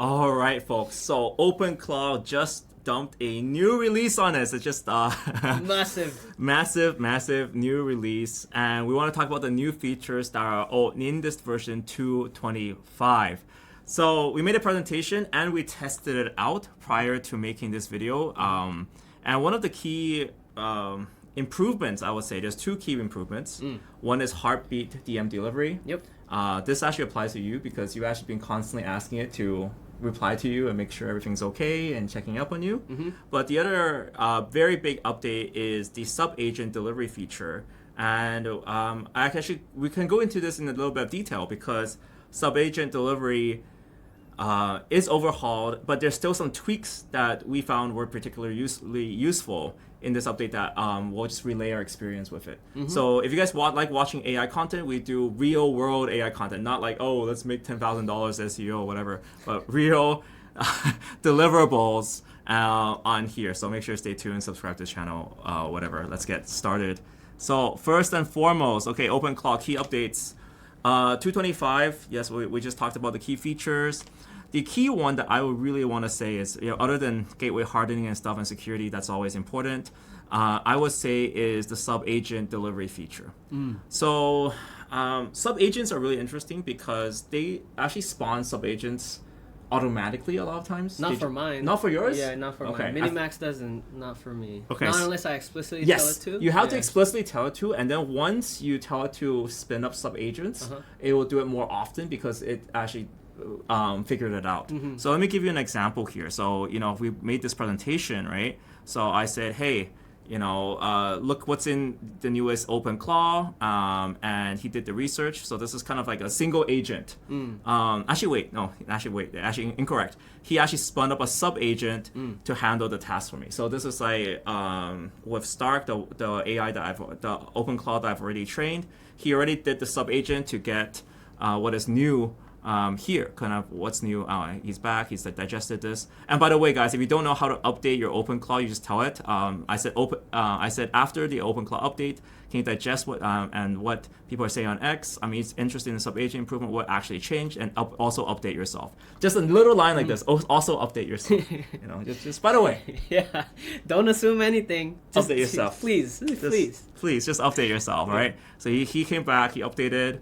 All right, folks. So OpenClaw just dumped a new release on us. It's just massive new release, and we want to talk about the new features that are in this version 2.25. So we made a presentation and we tested it out prior to making this video. And one of the key improvements, I would say, there's two key improvements. One is heartbeat DM delivery. Yep. This actually applies to you because you've actually been constantly asking it to reply to you and make sure everything's okay and checking up on you. But the other very big update is the sub-agent delivery feature. And we can go into this in a little bit of detail because sub-agent delivery is overhauled, but there's still some tweaks that we found were particularly useful in this update that we'll just relay our experience with it. So if you guys like watching AI content, we do real world AI content, not like, oh, let's make $10,000 SEO or whatever, but real deliverables on here. So make sure to stay tuned, subscribe to the channel, whatever. Let's get started. So first and foremost, okay, OpenClaw key updates. 2.25, yes, we just talked about the key features. The key one that I would really want to say is, other than gateway hardening and stuff and security, that's always important, I would say is the sub-agent delivery feature. So sub-agents are really interesting because they actually spawn sub-agents automatically a lot of times. Not for mine. Not for yours? Yeah, not for mine. Minimax doesn't, not for me. Okay. Not unless I explicitly tell it to. You have to explicitly tell it to, and then once you tell it to spin up sub-agents, it will do it more often because it actually figured it out. So let me give you an example here. So, if we made this presentation, right? So I said, hey, look what's in the newest OpenClaw, and he did the research. So this is kind of like a single agent. Actually incorrect. He actually spun up a sub-agent to handle the task for me. So this is like with Stark, the AI the OpenClaw that I've already trained. He already did the sub-agent to get what is new. Here, kind of what's new. He's back. He's digested this. And by the way, guys, if you don't know how to update your OpenClaw, you just tell it. I said after the OpenClaw update, can you digest what people are saying on X? I mean, it's interested in sub-agent improvement, what actually changed, and also update yourself. Just a little line like this. Also update yourself. Just by the way. Yeah. Don't assume anything. Just update yourself. Please, just update yourself. Right. So he came back. He updated.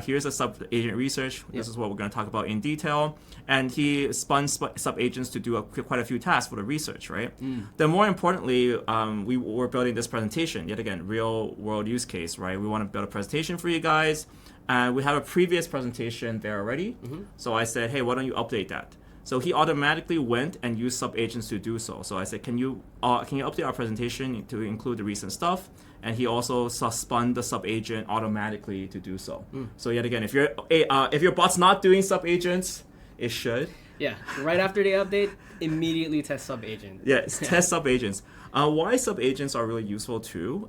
Here's a sub-agent research. This is what we're going to talk about in detail. And he spun sub-agents to do quite a few tasks for the research, right? Then more importantly, we were building this presentation. Yet again, real-world use case, right? We want to build a presentation for you guys. And we have a previous presentation there already. So I said, hey, why don't you update that? So he automatically went and used sub-agents to do so. So I said, can you update our presentation to include the recent stuff? And he also spun the sub-agent automatically to do so. So yet again, if your bot's not doing sub-agents, it should. Yeah, right after the update, immediately test sub-agent. Yes, test sub-agents. Why sub-agents are really useful too,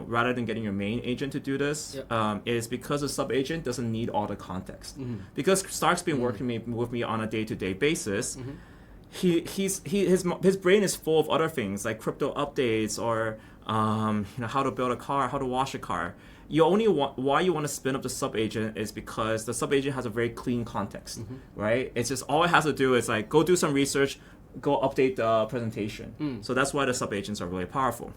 rather than getting your main agent to do this, is because the sub-agent doesn't need all the context. Because Stark's been working with me on a day-to-day basis, his brain is full of other things like crypto updates or how to build a car, how to wash a car. Why you want to spin up the sub-agent is because the sub-agent has a very clean context, right? It's just all it has to do is like go do some research, go update the presentation. So that's why the sub-agents are really powerful.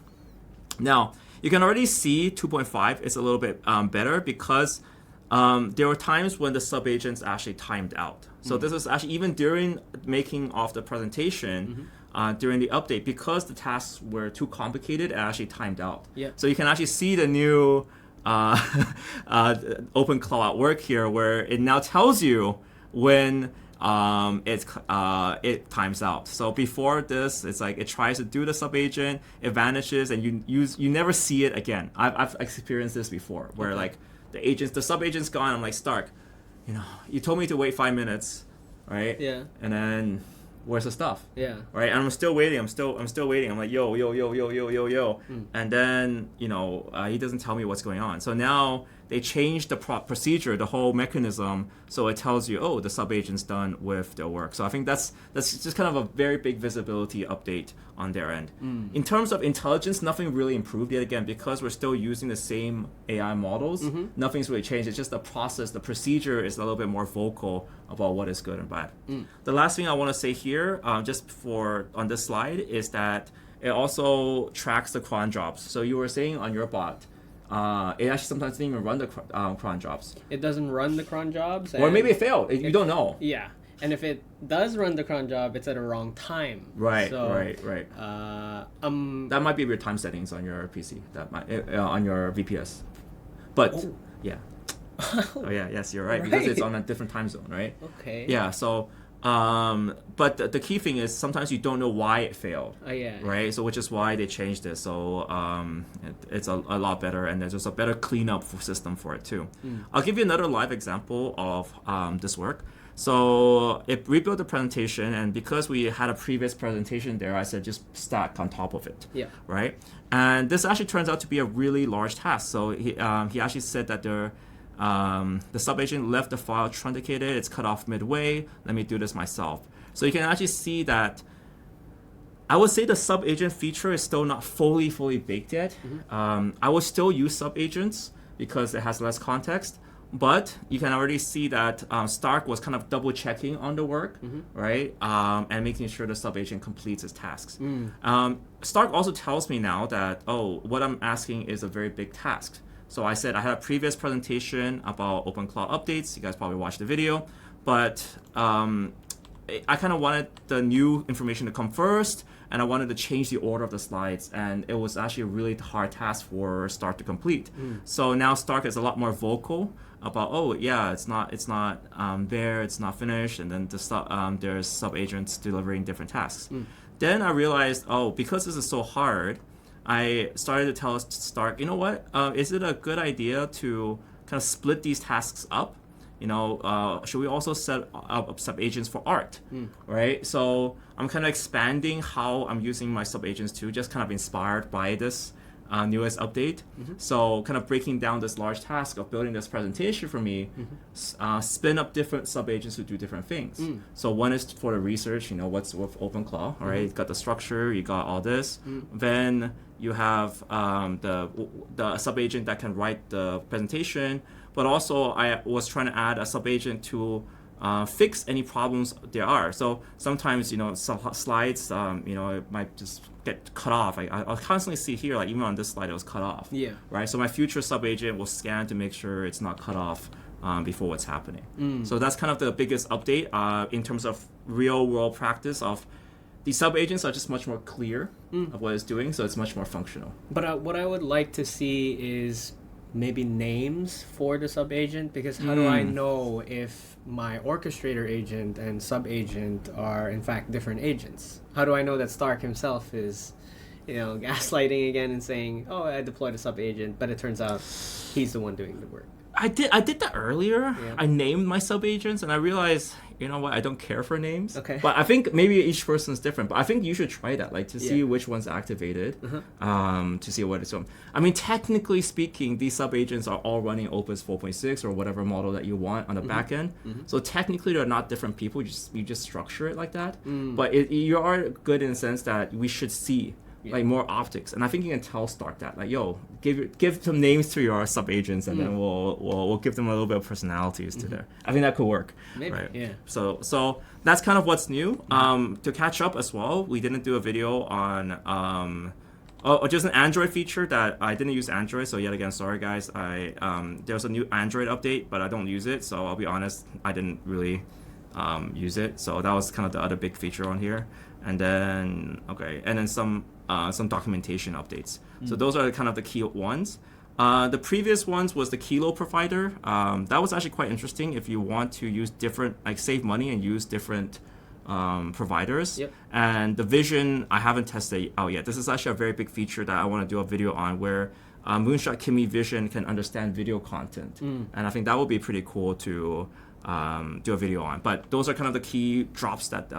Now, you can already see 2.5 is a little bit better because there were times when the sub-agents actually timed out. So this is actually even during making of the presentation, during the update, because the tasks were too complicated, it actually timed out. So you can actually see the new OpenClaw at work here, where it now tells you when it times out. So before this, it's like it tries to do the sub-agent, it vanishes, and you never see it again. I've experienced this before, where like the sub-agent's gone. I'm like, Stark, you told me to wait 5 minutes, right? Yeah. And then where's the stuff? Yeah. Right. And I'm still waiting. I'm still waiting. I'm like, yo. And then he doesn't tell me what's going on. So now they changed the procedure, the whole mechanism, so it tells you, oh, the sub-agent's done with their work. So I think that's just kind of a very big visibility update on their end. In terms of intelligence, nothing really improved yet again, because we're still using the same AI models. Nothing's really changed. It's just the process, the procedure is a little bit more vocal about what is good and bad. The last thing I want to say here, just for on this slide, is that it also tracks the cron jobs. So you were saying on your bot, it actually sometimes didn't even run the cron jobs. It doesn't run the cron jobs. Or maybe it failed. You don't know. Yeah. And if it does run the cron job, it's at a wrong time. Right, so, right. That might be your time settings on your PC. That might on your VPS. But yeah. Oh yeah, yes, you're right, because it's on a different time zone, right? Okay. Yeah. So. But the key thing is sometimes you don't know why it failed. Yeah. Right. So which is why they changed it. So it's a lot better, and there's just a better cleanup system for it too. I'll give you another live example of this work. So it rebuilt the presentation, and because we had a previous presentation there, I said just stack on top of it. Yeah. Right. And this actually turns out to be a really large task. So he actually said that the sub-agent left the file truncated, it's cut off midway, let me do this myself. So you can actually see that I would say the sub-agent feature is still not fully baked yet. I would still use sub-agents because it has less context, but you can already see that Stark was kind of double checking on the work, right? And making sure the sub-agent completes its tasks. Stark also tells me now that, oh, what I'm asking is a very big task. So I said I had a previous presentation about OpenClaw updates. You guys probably watched the video, but I kind of wanted the new information to come first, and I wanted to change the order of the slides, and it was actually a really hard task for Stark to complete. So now Stark is a lot more vocal about, oh yeah, it's not there, it's not finished, and then there's sub-agents delivering different tasks. Then I realized, oh, because this is so hard, I started to tell Stark, you know what, is it a good idea to kind of split these tasks up? You know, should we also set up sub-agents for art, right? So I'm kind of expanding how I'm using my sub-agents too, just kind of inspired by this newest update. So kind of breaking down this large task of building this presentation for me, spin up different sub-agents to do different things. So one is for the research, you know, what's with OpenClaw, all right? You got the structure, you got all this. Then you have the sub-agent that can write the presentation, but also I was trying to add a sub-agent to fix any problems there are. So sometimes, you know, slides, you know, it might just get cut off. I'll constantly see here, like even on this slide, it was cut off. Yeah. Right. So my future sub-agent will scan to make sure it's not cut off before what's happening. So that's kind of the biggest update in terms of real-world practice of the sub-agents are just much more clear of what it's doing, so it's much more functional. But what I would like to see is maybe names for the sub-agent, because how do I know if my orchestrator agent and sub-agent are in fact different agents? How do I know that Stark himself is, you know, gaslighting again and saying, oh, I deployed a sub-agent, but it turns out he's the one doing the work? I did that earlier. Yeah. I named my sub-agents, and I realized, you know what, I don't care for names. Okay. But I think maybe each person is different. But I think you should try that, like to see which one's activated, to see what it's on. I mean, technically speaking, these sub-agents are all running Opus 4.6 or whatever model that you want on the back end. So technically, they're not different people. You just structure it like that. But you are good in the sense that we should see like more optics, and I think you can tell Stark that, like, yo, give some names to your sub agents, and then we'll give them a little bit of personalities to there. I think that could work. Maybe, right? Yeah. So that's kind of what's new. To catch up as well, we didn't do a video on just an Android feature that I didn't use Android. So yet again, sorry guys. There's a new Android update, but I don't use it. So I'll be honest, I didn't really use it. So that was kind of the other big feature on here. And then some documentation updates. So those are kind of the key ones. The previous ones was the Kilo provider. That was actually quite interesting if you want to use different, like save money and use different providers. And the vision, I haven't tested out yet. This is actually a very big feature that I want to do a video on, where Moonshot Kimmy Vision can understand video content. And I think that would be pretty cool to do a video on. But those are kind of the key drops that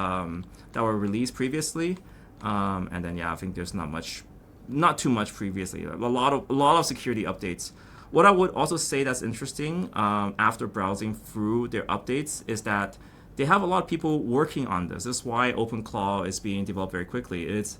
were released previously. And then I think there's not too much previously. A lot of security updates What I would also say that's interesting after browsing through their updates is that they have a lot of people working on this. This is why OpenClaw is being developed very quickly. It's,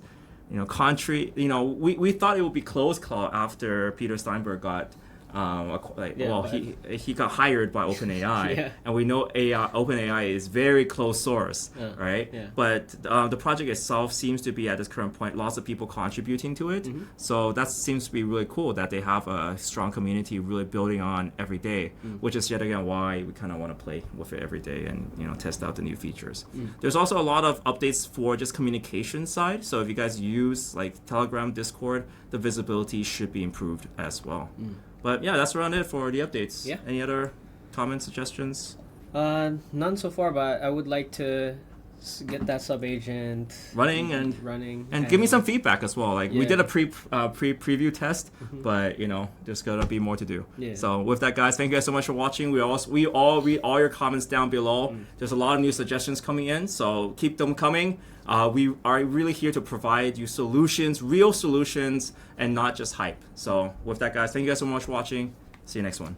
we thought it would be closed claw after Peter Steinberg got he got hired by OpenAI, and we know OpenAI is very closed source, right? Yeah. But the project itself seems to be at this current point lots of people contributing to it, so that seems to be really cool that they have a strong community really building on every day, which is yet again why we kind of want to play with it every day and test out the new features. There's also a lot of updates for just communication side, so if you guys use like Telegram, Discord, the visibility should be improved as well. But yeah, that's around it for the updates. Yeah. Any other comments, suggestions? None so far, but I would like to get that sub agent running and give me some feedback as well. Like we did a preview test, but there's gonna be more to do. Yeah. So with that, guys, thank you guys so much for watching. We all read all your comments down below. There's a lot of new suggestions coming in, so keep them coming. We are really here to provide you solutions, real solutions, and not just hype. So with that, guys, thank you guys so much for watching. See you next one.